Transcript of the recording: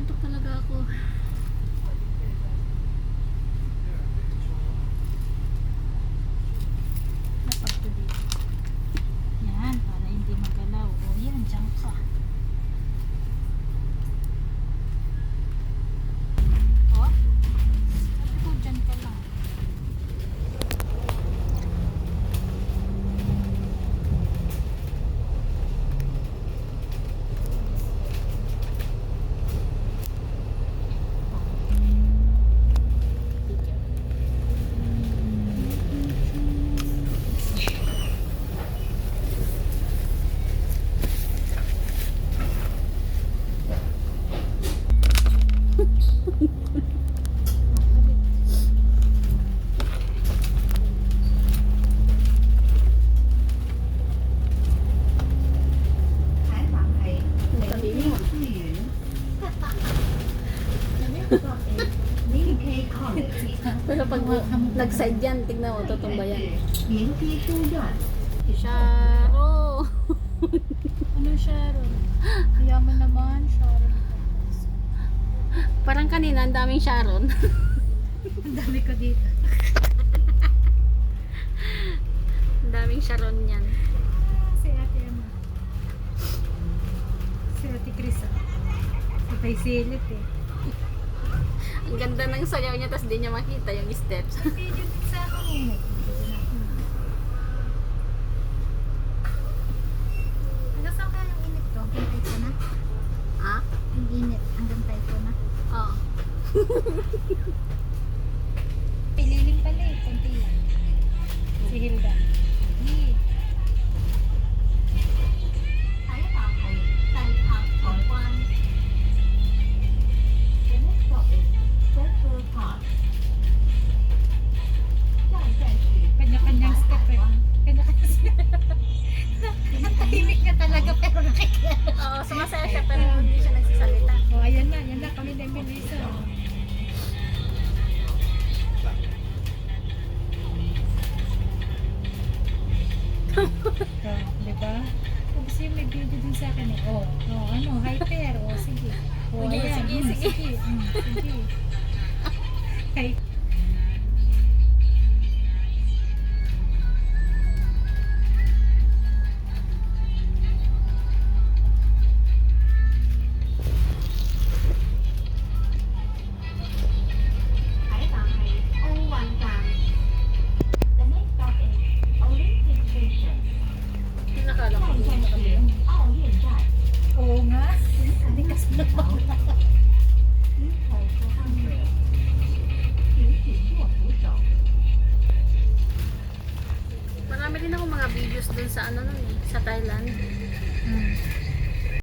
Inaantok talaga ako. Lapag ko dito. Yan, para hindi magalaw. O yan, dyan ka. O, sabi ko dyan ka lang. Pero pag nag-side yan, tignan mo, tutumba yan. Sharo! Ano Sharon? Yaman naman, Sharon. Parang kanina, ang daming Sharon. Ang dami ko dito. Ang daming Sharon yan. Si ate ano? Si ate Chris. Patay silit eh. Ang ganda ng sayaw niya, tapos di niya makita yung steps. Kasi yung sa akin eh. Hanggang saan kaya yung init to? Hanggang tayo ko na? Ha? Yung init, hanggang tayo ko na? Oo. Pililing pala eh, konti lang. Si Hilda. Hey. Kanya-kanyang step eh. Kanya-kanyang step. Ang tahimik niya talaga pero nakikialam. Oo, sumasaya siya pero hindi siya nagsasalita. Oh, ayan na. Kami na yung bilisa. Diba? Kung gusto yung may video din sa akin eh. Ano, hyper. Sige. Ayan. Sige. Hyper. Oo nga. Hindi kasi naman. Marami din ako mga videos dun sa ano nun eh, sa Thailand.